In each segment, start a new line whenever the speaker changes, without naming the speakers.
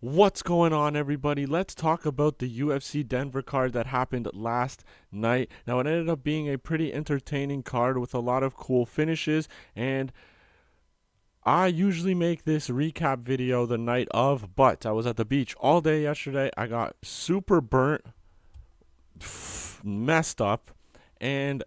What's going on, everybody? Let's talk about the UFC Denver card that happened last night. Now, it ended up being a pretty entertaining card with a lot of cool finishes, and I usually make this recap video the night of, but I was at the beach all day yesterday. I got super burnt, messed up, and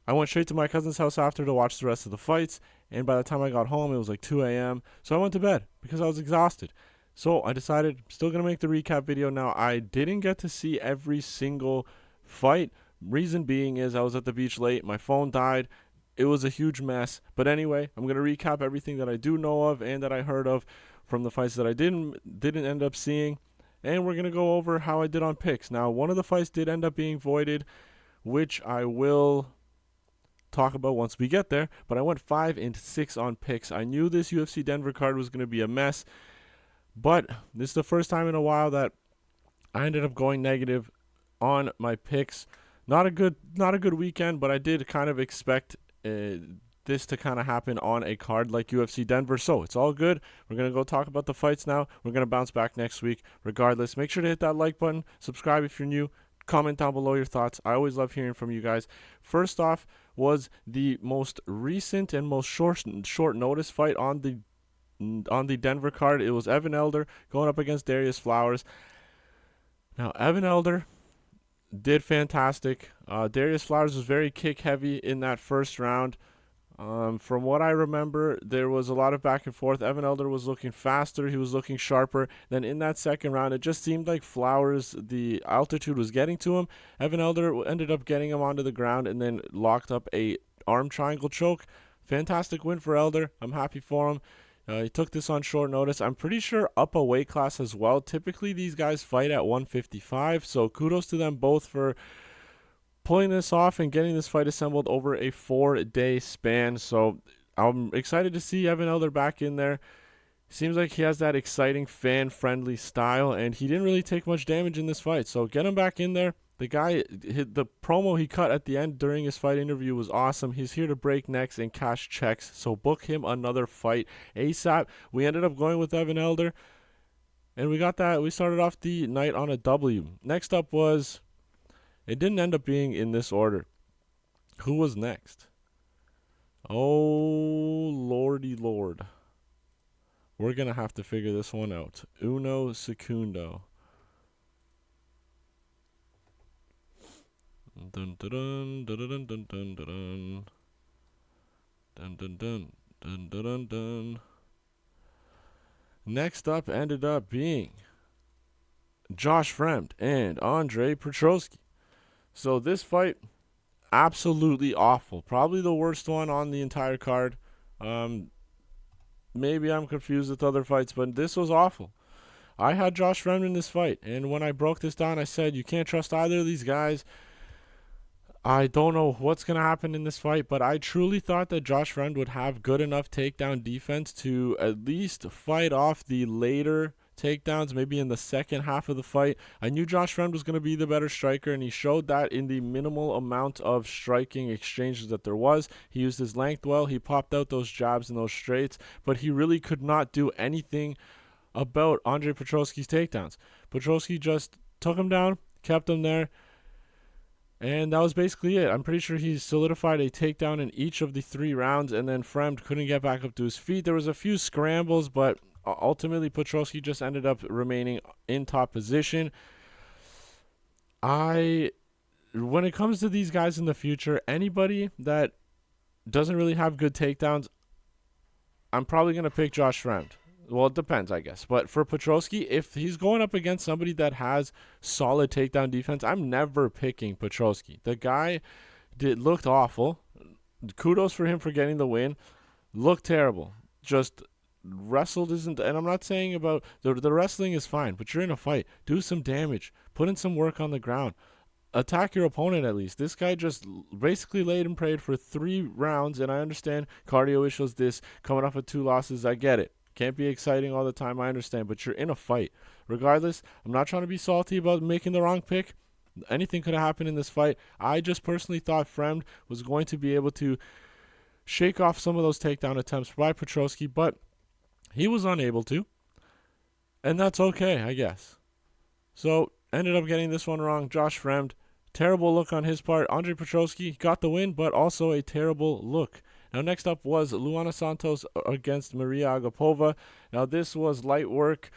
I went straight to my cousin's house after to watch the rest of the fights, and by the time I got home, it was like 2 a.m., so I went to bed because I was exhausted. So I decided I'm still going to make the recap video now. I didn't get to see every single fight. Reason being is I was at the beach late. My phone died. It was a huge mess. But anyway, I'm going to recap everything that I do know of and that I heard of from the fights that I didn't end up seeing. And we're going to go over how I did on picks. Now, one of the fights did end up being voided, which I will talk about once we get there. But I went 5-6 on picks. I knew this UFC Denver card was going to be a mess. But this is the first time in a while that I ended up going negative on my picks. Not a good weekend, but I did kind of expect this to kind of happen on a card like UFC Denver. So it's all good. We're going to go talk about the fights now. We're going to bounce back next week. Regardless, make sure to hit that like button. Subscribe if you're new. Comment down below your thoughts. I always love hearing from you guys. First off was the most recent and most short notice fight on the Denver card. It was Evan Elder going up against Darius Flowers. Now, Evan Elder did fantastic. Darius Flowers was very kick heavy in that first round. From what I remember, there was a lot of back and forth. Evan Elder was looking faster. He was looking sharper. Then in that second round, it just seemed like Flowers, the altitude was getting to him. Evan Elder ended up getting him onto the ground and then locked up a arm triangle choke. Fantastic win for Elder. I'm happy for him. He took this on short notice. I'm pretty sure up a weight class as well. Typically, these guys fight at 155, so kudos to them both for pulling this off and getting this fight assembled over a 4-day span. So I'm excited to see Evan Elder back in there. Seems like he has that exciting, fan-friendly style, and he didn't really take much damage in this fight. So get him back in there. The guy, the promo he cut at the end during his fight interview was awesome. He's here to break necks and cash checks, so book him another fight ASAP. We ended up going with Evan Elder, and we got that. We started off the night on a W. Next up was, it didn't end up being in this order. Who was next? Oh, lordy lord. We're going to have to figure this one out. Uno secundo. Dun dun dun dun dun dun dun dun dun dun dun dun dun dun. Next up ended up being Josh Fremd and Andre Petroski. So this fight, absolutely awful. Probably the worst one on the entire card. Maybe I'm confused with other fights, but this was awful. I had Josh Fremd in this fight, and when I broke this down, I said you can't trust either of these guys. I don't know what's going to happen in this fight, but I truly thought that Josh Fremd would have good enough takedown defense to at least fight off the later takedowns, maybe in the second half of the fight. I knew Josh Fremd was going to be the better striker, and he showed that in the minimal amount of striking exchanges that there was. He used his length well. He popped out those jabs and those straights, but he really could not do anything about Andre Petroski's takedowns. Petroski just took him down, kept him there, and that was basically it. I'm pretty sure he solidified a takedown in each of the 3 rounds, and then Fremd couldn't get back up to his feet. There was a few scrambles, but ultimately Petroski just ended up remaining in top position. When it comes to these guys in the future, anybody that doesn't really have good takedowns, I'm probably going to pick Josh Fremd. Well, it depends, I guess. But for Petroski, if he's going up against somebody that has solid takedown defense, I'm never picking Petroski. The guy looked awful. Kudos for him for getting the win. Looked terrible. Just wrestled isn't, and I'm not saying about the wrestling is fine, but you're in a fight. Do some damage. Put in some work on the ground. Attack your opponent at least. This guy just basically laid and prayed for 3 rounds, and I understand cardio issues, this coming off of 2 losses. I get it. Can't be exciting all the time, I understand, but you're in a fight. Regardless, I'm not trying to be salty about making the wrong pick. Anything could have happened in this fight. I just personally thought Fremd was going to be able to shake off some of those takedown attempts by Petroski, but he was unable to. And that's okay, I guess. So, ended up getting this one wrong. Josh Fremd, terrible look on his part. Andre Petroski got the win, but also a terrible look. Now, next up was Luana Santos against Maria Agapova. Now, this was light work.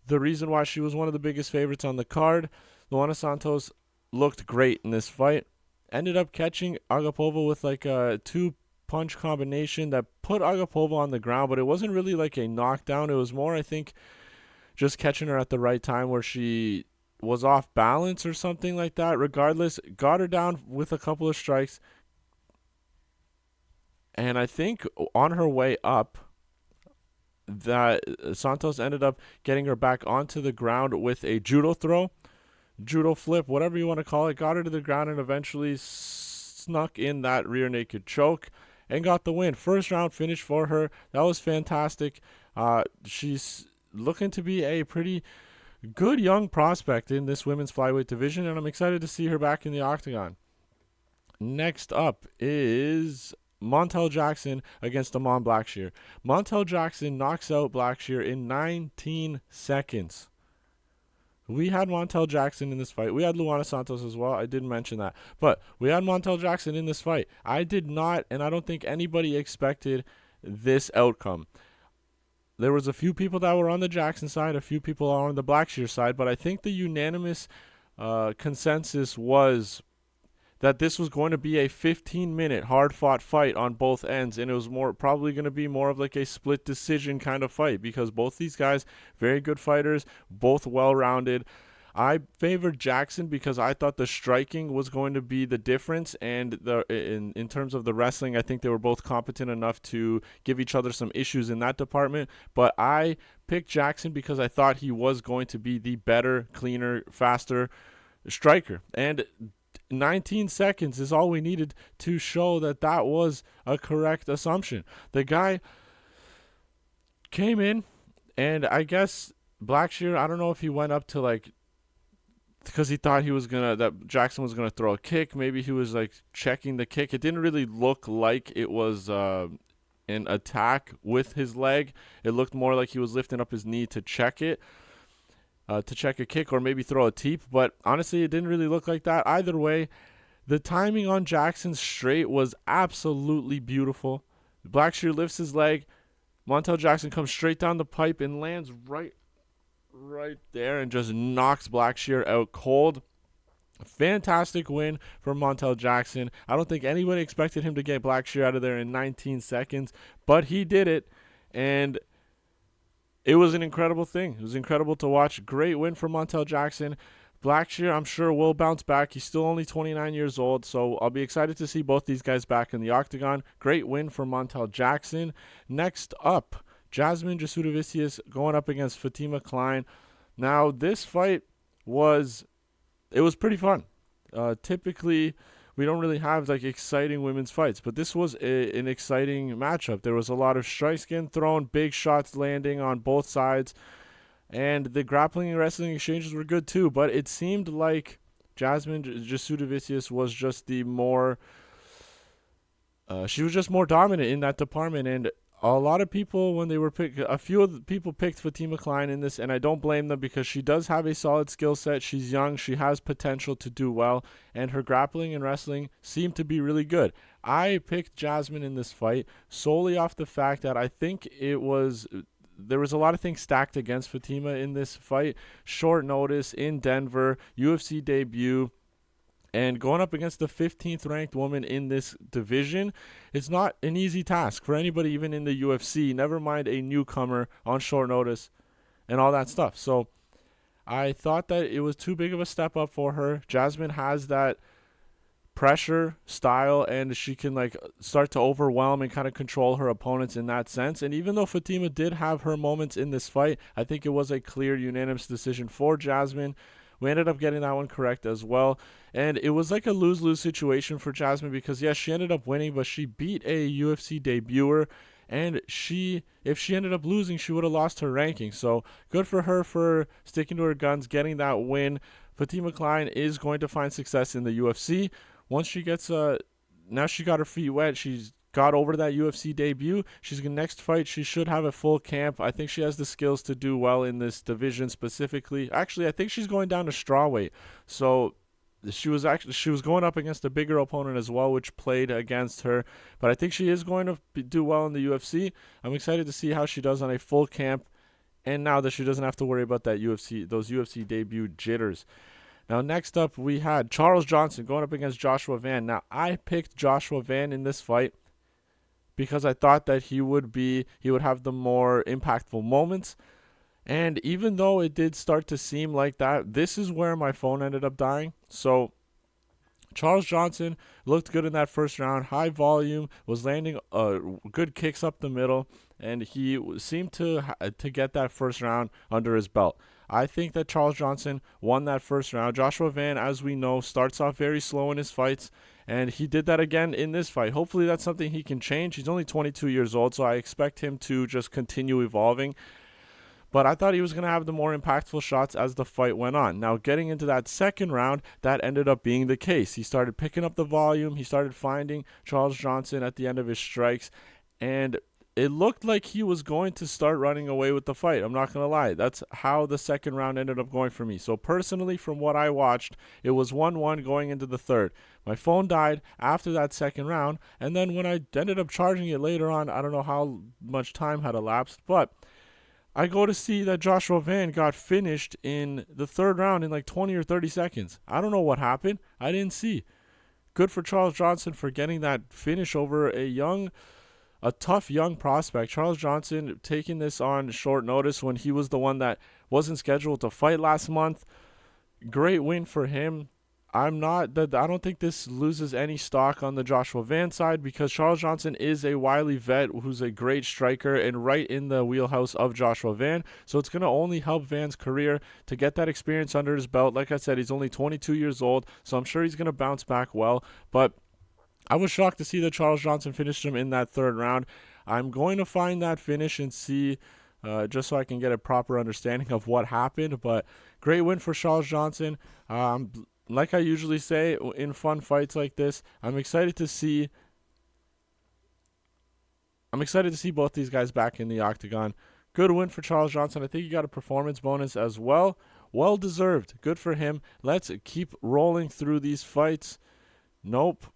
The reason why she was one of the biggest favorites on the card, Luana Santos looked great in this fight. Ended up catching Agapova with like a two-punch combination that put Agapova on the ground, but it wasn't really like a knockdown. It was more, I think, just catching her at the right time where she was off balance or something like that. Regardless, got her down with a couple of strikes. And I think on her way up, that Santos ended up getting her back onto the ground with a judo throw, judo flip, whatever you want to call it. Got her to the ground and eventually snuck in that rear naked choke and got the win. First round finish for her. That was fantastic. She's looking to be a pretty good young prospect in this women's flyweight division, and I'm excited to see her back in the octagon. Next up is Montel Jackson against Amon Blackshear. Montel Jackson knocks out Blackshear in 19 seconds. We had Montel Jackson in this fight. We had Luana Santos as well. I didn't mention that. But we had Montel Jackson in this fight. I did not, and I don't think anybody expected this outcome. There was a few people that were on the Jackson side, a few people on the Blackshear side, but I think the unanimous consensus was that this was going to be a 15-minute hard-fought fight on both ends, and it was probably going to be more of like a split decision kind of fight because both these guys, very good fighters, both well-rounded. I favored Jackson because I thought the striking was going to be the difference, and in terms of the wrestling, I think they were both competent enough to give each other some issues in that department. But I picked Jackson because I thought he was going to be the better, cleaner, faster striker. And 19 seconds is all we needed to show that that was a correct assumption. The guy came in, and I guess Blackshear, I don't know if he went up to like, because he thought that Jackson was gonna throw a kick. Maybe he was like checking the kick. It didn't really look like it was an attack with his leg. It looked more like he was lifting up his knee to check it. To check a kick or maybe throw a teep, but honestly, it didn't really look like that. Either way, the timing on Jackson's straight was absolutely beautiful. Blackshear lifts his leg. Montel Jackson comes straight down the pipe and lands right there and just knocks Blackshear out cold. Fantastic win for Montel Jackson. I don't think anybody expected him to get Blackshear out of there in 19 seconds, but he did it, and it was an incredible thing. It was incredible to watch. Great win for Montel Jackson. Blackshear, I'm sure, will bounce back. He's still only 29 years old, so I'll be excited to see both these guys back in the octagon. Great win for Montel Jackson. Next up, Jasudavicius going up against Fatima Kline. Now, this fight was pretty fun. Typically, we don't really have like exciting women's fights, but this was an exciting matchup. There was a lot of strikes getting thrown, big shots landing on both sides, and the grappling and wrestling exchanges were good too. But it seemed like Jasudavicius was just the more she was just more dominant in that department, and a lot of people, when they were a few of the people picked Fatima Kline in this, and I don't blame them because she does have a solid skill set. She's young. She has potential to do well, and her grappling and wrestling seem to be really good. I picked Jasmine in this fight solely off the fact that I think there was a lot of things stacked against Fatima in this fight. Short notice in Denver, UFC debut, and going up against the 15th ranked woman in this division, it's not an easy task for anybody, even in the UFC, never mind a newcomer on short notice and all that stuff. So I thought that it was too big of a step up for her. Jasmine has that pressure style, and she can like start to overwhelm and kind of control her opponents in that sense. And even though Fatima did have her moments in this fight, I think it was a clear unanimous decision for Jasmine. We ended up getting that one correct as well. And it was like a lose-lose situation for Jasmine because, yes, she ended up winning, but she beat a UFC debuter. And if she ended up losing, she would have lost her ranking. So good for her for sticking to her guns, getting that win. Fatima Kline is going to find success in the UFC. Once she gets now she got her feet wet, she's got over that UFC debut. She's gonna next fight. She should have a full camp. I think she has the skills to do well in this division specifically. Actually, I think she's going down to strawweight. So she was going up against a bigger opponent as well, which played against her. But I think she is going to do well in the UFC. I'm excited to see how she does on a full camp, and now that she doesn't have to worry about those UFC debut jitters. Now, next up, we had Charles Johnson going up against Joshua Van. Now, I picked Joshua Van in this fight because I thought that he would have the more impactful moments. And even though it did start to seem like that, this is where my phone ended up dying. So Charles Johnson looked good in that first round. High volume, was landing good kicks up the middle, and he seemed to get that first round under his belt. I think that Charles Johnson won that first round. Joshua Van, as we know, starts off very slow in his fights, and he did that again in this fight. Hopefully that's something he can change. He's only 22 years old, so I expect him to just continue evolving. But I thought he was going to have the more impactful shots as the fight went on. Now, getting into that second round, that ended up being the case. He started picking up the volume. He started finding Charles Johnson at the end of his strikes, and it looked like he was going to start running away with the fight. I'm not going to lie. That's how the second round ended up going for me. So personally, from what I watched, it was 1-1 going into the third. My phone died after that second round, and then when I ended up charging it later on, I don't know how much time had elapsed, but I go to see that Joshua Van got finished in the third round in like 20 or 30 seconds. I don't know what happened. I didn't see. Good for Charles Johnson for getting that finish over a tough young prospect. Charles Johnson taking this on short notice when he was the one that wasn't scheduled to fight last month. Great win for him. I don't think this loses any stock on the Joshua Van side because Charles Johnson is a wily vet who's a great striker and right in the wheelhouse of Joshua Van. So it's going to only help Van's career to get that experience under his belt. Like I said, he's only 22 years old, so I'm sure he's going to bounce back well. But I was shocked to see that Charles Johnson finished him in that third round. I'm going to find that finish and see just so I can get a proper understanding of what happened. But great win for Charles Johnson. Like I usually say in fun fights like this, I'm excited to see both these guys back in the octagon. Good win for Charles Johnson. I think he got a performance bonus as well. Well deserved. Good for him. Let's keep rolling through these fights. Nope.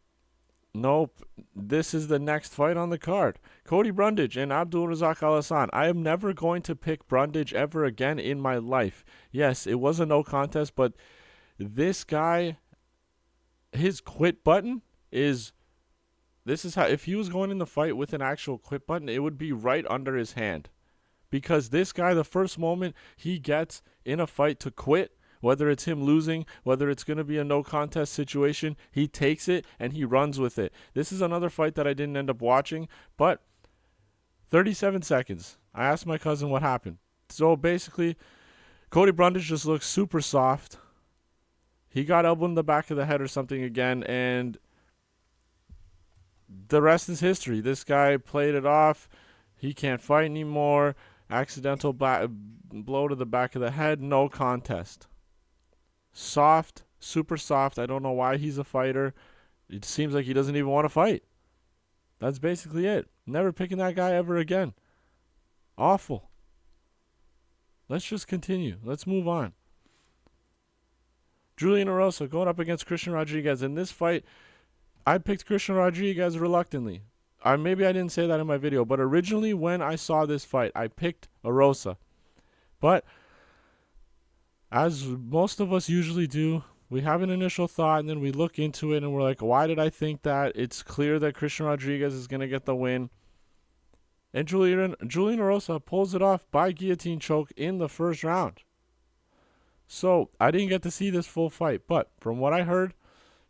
This is the next fight on the card. Cody Brundage and Abdulrazak Alhassan. I am never going to pick Brundage ever again in my life. Yes, it was a no contest, but this guy, his quit button this is how, if he was going in the fight with an actual quit button, it would be right under his hand. Because this guy, the first moment he gets in a fight to quit, whether it's him losing, whether it's going to be a no contest situation, he takes it and he runs with it. This is another fight that I didn't end up watching, but 37 seconds. I asked my cousin what happened. So basically, Cody Brundage just looks super soft. He got elbowed in the back of the head or something again, and the rest is history. This guy played it off. He can't fight anymore. Accidental blow to the back of the head. No contest. Soft, super soft. I don't know why he's a fighter. It seems like he doesn't even want to fight. That's basically it. Never picking that guy ever again. Awful. Let's just continue. Let's move on. Julian Erosa going up against Christian Rodriguez. In this fight, I picked Christian Rodriguez reluctantly. Maybe I didn't say that in my video, but originally when I saw this fight, I picked Erosa. But as most of us usually do, we have an initial thought and then we look into it and we're like, why did I think that? It's clear that Christian Rodriguez is going to get the win. And Julian Erosa pulls it off by guillotine choke in the first round. So I didn't get to see this full fight, but from what I heard,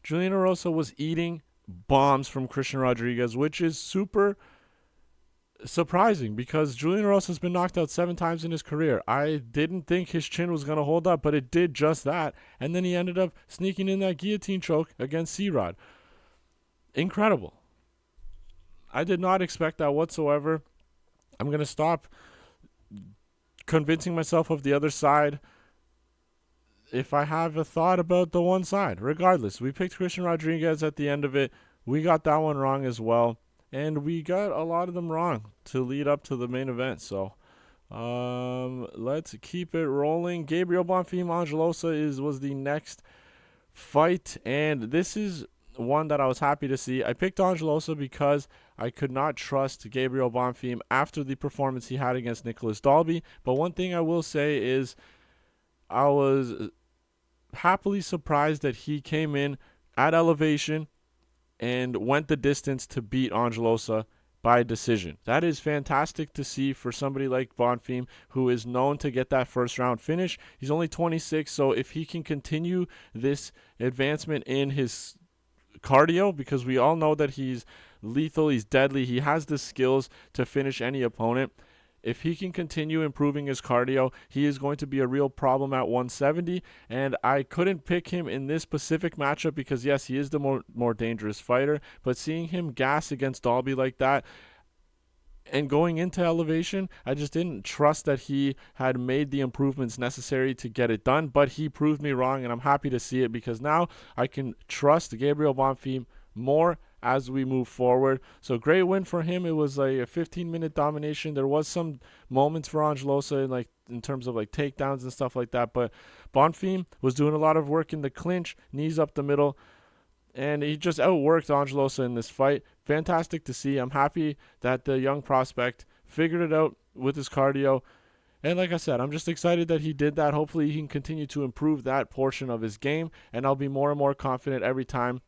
Julian Erosa was eating bombs from Christian Rodriguez, which is super surprising because Julian Erosa has been knocked out 7 times in his career. I didn't think his chin was going to hold up, but it did just that. And then he ended up sneaking in that guillotine choke against C-Rod. Incredible. I did not expect that whatsoever. I'm going to stop convincing myself of the other side if I have a thought about the one side. Regardless, we picked Christian Rodriguez at the end of it. We got that one wrong as well. and we got a lot of them wrong to lead up to the main event. So let's keep it rolling. Gabriel Bonfim Angelosa was the next fight, and this is one that I was happy to see. I picked Angelosa because I could not trust Gabriel Bonfim after the performance he had against Nicholas Dalby. But one thing I will say is I was happily surprised that he came in at elevation and went the distance to beat Angelosa by decision. That is fantastic to see for somebody like Bonfim, who is known to get that first round finish. He's only 26, so if he can continue this advancement in his cardio, because we all know that he's lethal, he's deadly, he has the skills to finish any opponent. If he can continue improving his cardio, he is going to be a real problem at 170. And I couldn't pick him in this specific matchup because, yes, he is the more dangerous fighter. But seeing him gas against Dalby like that and going into elevation, I just didn't trust that he had made the improvements necessary to get it done. But he proved me wrong, and I'm happy to see it because now I can trust Gabriel Bonfim more as we move forward. So great win for him. It was like a 15-minute domination. There was some moments for Angelosa in terms of like takedowns and stuff like that, but Bonfim was doing a lot of work in the clinch, knees up the middle, and he just outworked Angelosa in this fight. Fantastic to see. I'm happy that the young prospect figured it out with his cardio. And like I said, I'm just excited that he did that. Hopefully he can continue to improve that portion of his game, and I'll be more and more confident every time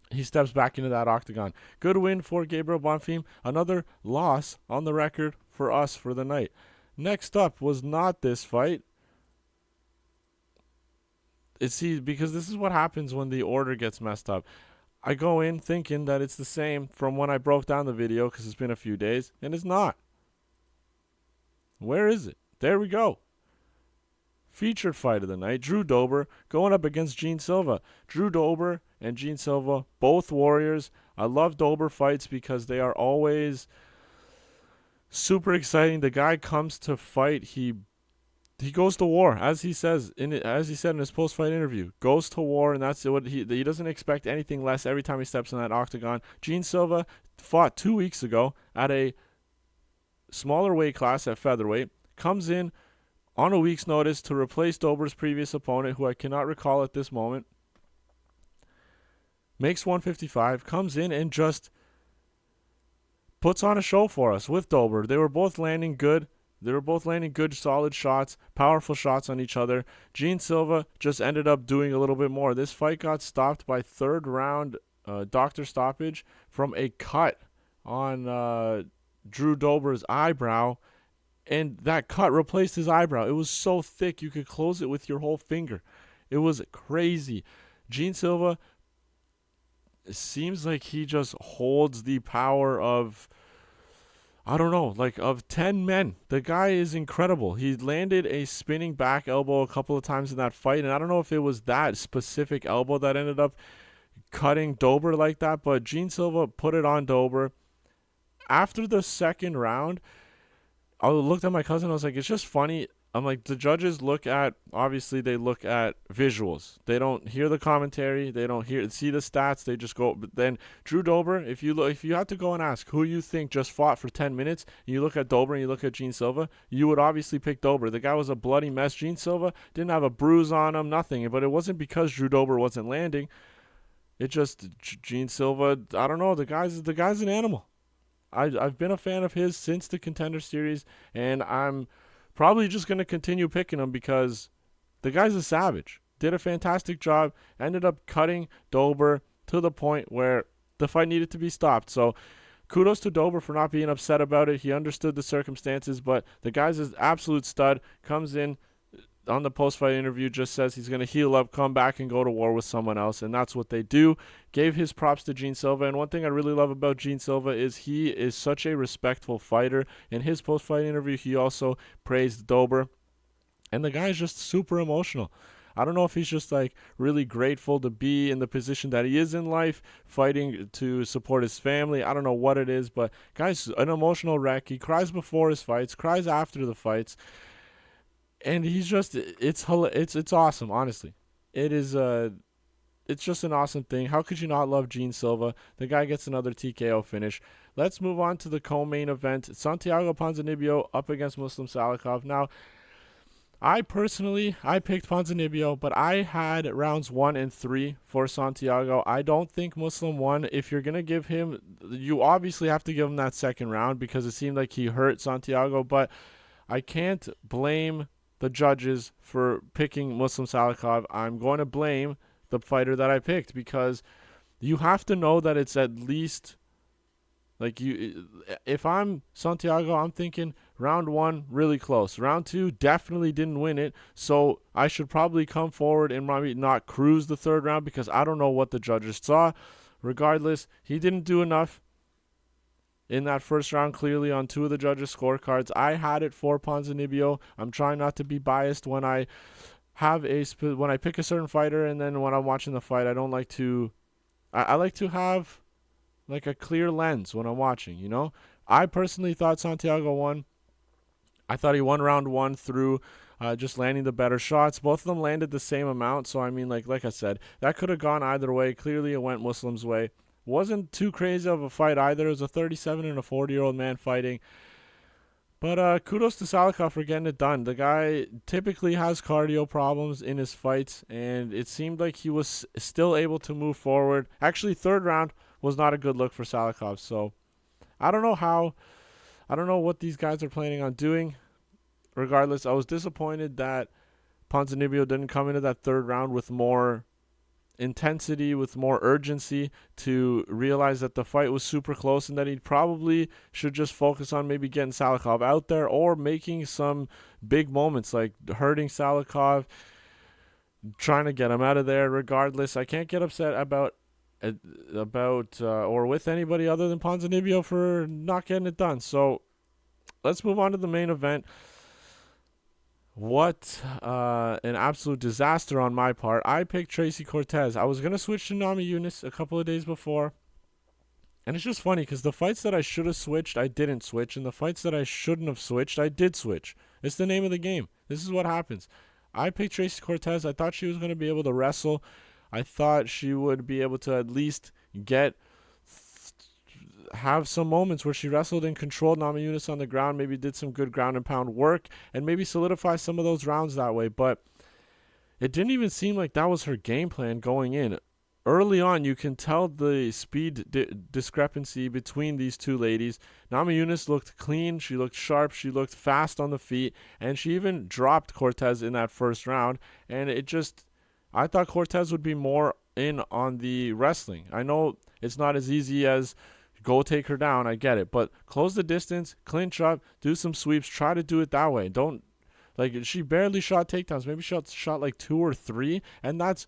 he steps back into that octagon. Good win for Gabriel Bonfim. Another loss on the record for us for the night. Next up was not this fight. Because this is what happens when the order gets messed up. I go in thinking that it's the same from when I broke down the video because it's been a few days, and it's not. Where is it? There we go. Featured fight of the night, Drew Dober going up against Gene Silva. Drew Dober and Gene Silva, both warriors. I love Dober fights because they are always super exciting. The guy comes to fight. He goes to war, as he said in his post-fight interview. Goes to war, and that's what he doesn't expect anything less every time he steps in that octagon. Gene Silva fought 2 weeks ago at a smaller weight class at featherweight. Comes in on a week's notice to replace Dober's previous opponent, who I cannot recall at this moment. Makes 155, comes in and just puts on a show for us with Dober. They were both landing good. Solid shots, powerful shots on each other. Gene Silva just ended up doing a little bit more. This fight got stopped by third round doctor stoppage from a cut on Drew Dober's eyebrow. And that cut replaced his eyebrow. It was so thick you could close it with your whole finger. It was crazy. Gene Silva, it seems like he just holds the power of, of 10 men. The guy is incredible. He landed a spinning back elbow a couple of times in that fight, and I don't know if it was that specific elbow that ended up cutting Dober like that, but Gene Silva put it on Dober. After the second round, I looked at my cousin. I was like, it's just funny. I'm like, the judges obviously they look at visuals. They don't hear the commentary. They don't see the stats. They just go. But then Drew Dober, if you had to go and ask who you think just fought for 10 minutes, and you look at Dober and you look at Gene Silva, you would obviously pick Dober. The guy was a bloody mess. Gene Silva didn't have a bruise on him, nothing. But it wasn't because Drew Dober wasn't landing. It just, Gene Silva, I don't know. The guy's an animal. I've been a fan of his since the Contender Series, and I'm probably just going to continue picking him because the guy's a savage. Did a fantastic job. Ended up cutting Dober to the point where the fight needed to be stopped. So kudos to Dober for not being upset about it. He understood the circumstances, but the guy's an absolute stud. Comes in on the post-fight interview, just says he's going to heal up, come back, and go to war with someone else, and that's what they do. Gave his props to Gene Silva, and one thing I really love about Gene Silva is he is such a respectful fighter. In his post-fight interview, he also praised Dober, and the guy is just super emotional. I don't know if he's just really grateful to be in the position that he is in life, fighting to support his family. I don't know what it is, but guy's an emotional wreck. He cries before his fights, cries after the fights. And he's just, it's awesome, honestly. It is it's just an awesome thing. How could you not love Gene Silva? The guy gets another TKO finish. Let's move on to the co-main event. Santiago Ponzinibbio up against Muslim Salikhov. Now, I picked Ponzinibbio, but I had rounds 1 and 3 for Santiago. I don't think Muslim won. If you're going to give him, you obviously have to give him that second round because it seemed like he hurt Santiago, but I can't blame the judges for picking Muslim Salikhov. I'm going to blame the fighter that I picked because you have to know that it's at least like if I'm Santiago, I'm thinking round 1 really close. Round 2 definitely didn't win it, so I should probably come forward and maybe not cruise the third round because I don't know what the judges saw. Regardless, he didn't do enough in that first round, clearly on 2 of the judges' scorecards. I had it for Ponzinibbio. I'm trying not to be biased when I pick a certain fighter, and then when I'm watching the fight, I don't like to. I like to have like a clear lens when I'm watching. You know, I personally thought Santiago won. I thought he won round 1 through just landing the better shots. Both of them landed the same amount, so I mean, like I said, that could have gone either way. Clearly, it went Muslim's way. Wasn't too crazy of a fight either. It was a 37 and a 40-year-old man fighting. But kudos to Salikhov for getting it done. The guy typically has cardio problems in his fights, and it seemed like he was still able to move forward. Actually, third round was not a good look for Salikhov. So I don't know what these guys are planning on doing. Regardless, I was disappointed that Ponzinibbio didn't come into that third round with more intensity, with more urgency, to realize that the fight was super close and that he probably should just focus on maybe getting Salikhov out there or making some big moments like hurting Salikhov, trying to get him out of there. Regardless, I can't get upset about or with anybody other than Ponzinibbio for not getting it done. So let's move on to the main event. What an absolute disaster on my part. I picked Tracy Cortez. I was going to switch to Namajunas a couple of days before. And it's just funny because the fights that I should have switched, I didn't switch. And the fights that I shouldn't have switched, I did switch. It's the name of the game. This is what happens. I picked Tracy Cortez. I thought she was going to be able to wrestle. I thought she would be able to at least have some moments where she wrestled and controlled Namajunas on the ground, maybe did some good ground and pound work, and maybe solidify some of those rounds that way. But it didn't even seem like that was her game plan going in. Early on, you can tell the speed discrepancy between these two ladies. Namajunas looked clean, she looked sharp, she looked fast on the feet, and she even dropped Cortez in that first round. And I thought Cortez would be more in on the wrestling. I know it's not as easy as go take her down, I get it. But close the distance, clinch up, do some sweeps, try to do it that way. She barely shot takedowns. Maybe she shot like 2 or 3, and that's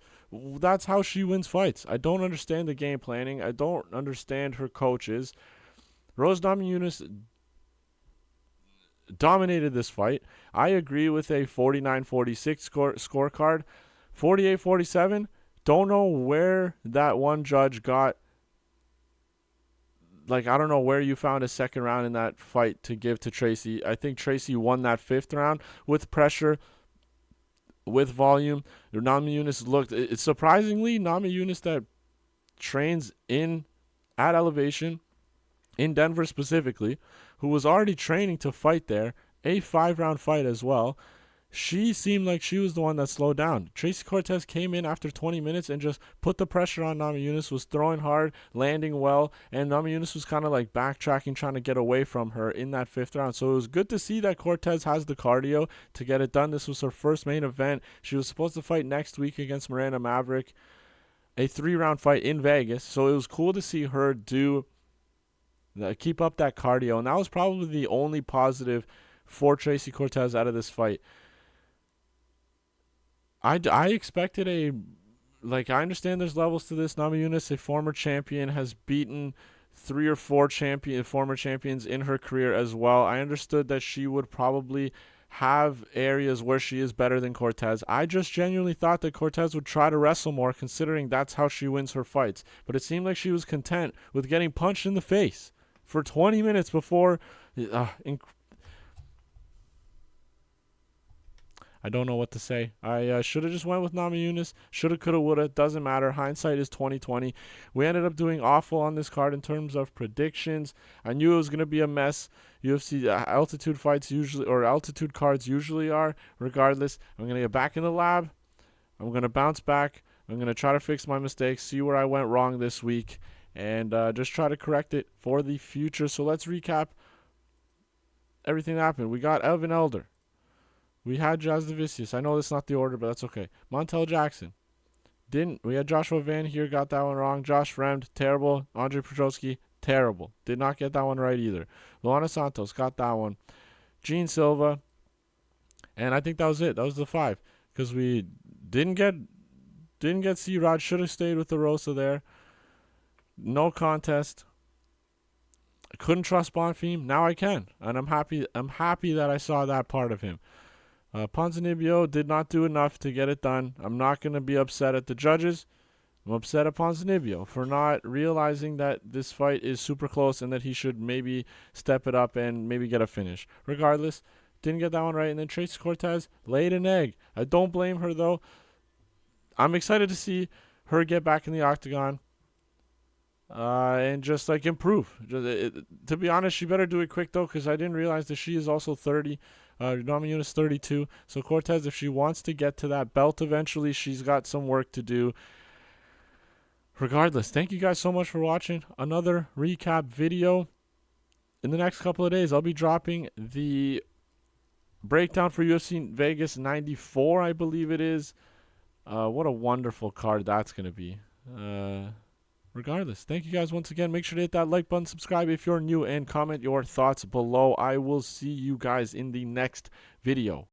how she wins fights. I don't understand the game planning. I don't understand her coaches. Rose Namajunas dominated this fight. I agree with a 49-46 scorecard. 48-47, don't know where that one judge got. I don't know where you found a second round in that fight to give to Tracy. I think Tracy won that 5th round with pressure, with volume. Namajunas looked, surprisingly, Namajunas that trains at elevation, in Denver specifically, who was already training to fight there, a 5-round fight as well. She seemed like she was the one that slowed down. Tracy Cortez came in after 20 minutes and just put the pressure on Namajunas, was throwing hard, landing well, and Namajunas was kind of like backtracking, trying to get away from her in that 5th round. So it was good to see that Cortez has the cardio to get it done. This was her first main event. She was supposed to fight next week against Miranda Maverick, a 3-round fight in Vegas. So it was cool to see her keep up that cardio, and that was probably the only positive for Tracy Cortez out of this fight. I expected I understand there's levels to this. Namajunas, a former champion, has beaten 3 or 4 former champions in her career as well. I understood that she would probably have areas where she is better than Cortez. I just genuinely thought that Cortez would try to wrestle more, considering that's how she wins her fights. But it seemed like she was content with getting punched in the face for 20 minutes before. I don't know what to say. I should have just went with Namajunas. Shoulda, coulda, woulda. Doesn't matter. Hindsight is 2020. We ended up doing awful on this card in terms of predictions. I knew it was gonna be a mess. UFC altitude fights usually, or altitude cards usually are. Regardless, I'm gonna get back in the lab. I'm gonna bounce back. I'm gonna try to fix my mistakes, see where I went wrong this week, and just try to correct it for the future. So let's recap everything that happened. We got Elvin Elder. We had Jasudavicius. I know that's not the order, but that's okay. Montel Jackson. We had Joshua Van here, got that one wrong. Josh Fremd, terrible. Andre Petroski, terrible. Did not get that one right either. Luana Santos, got that one. Gene Silva. And I think that was it. That was the 5. Because we didn't get C-Rod. Should have stayed with the Erosa there. No contest. I couldn't trust Bonfim. Now I can. And I'm happy that I saw that part of him. Ponzinibbio did not do enough to get it done. I'm not going to be upset at the judges. I'm upset at Ponzinibbio for not realizing that this fight is super close and that he should maybe step it up and maybe get a finish. Regardless, didn't get that one right. And then Tracy Cortez laid an egg. I don't blame her, though. I'm excited to see her get back in the octagon and just, like, improve. To be honest, she better do it quick, though, because I didn't realize that she is also 30. Namajunas 32. So Cortez, if she wants to get to that belt eventually, she's got some work to do. Regardless, thank you guys so much for watching another recap video. In the next couple of days, I'll be dropping the breakdown for UFC Vegas 94, I believe it is. What a wonderful card that's going to be. Regardless, thank you guys once again. Make sure to hit that like button, subscribe if you're new, and comment your thoughts below. I will see you guys in the next video.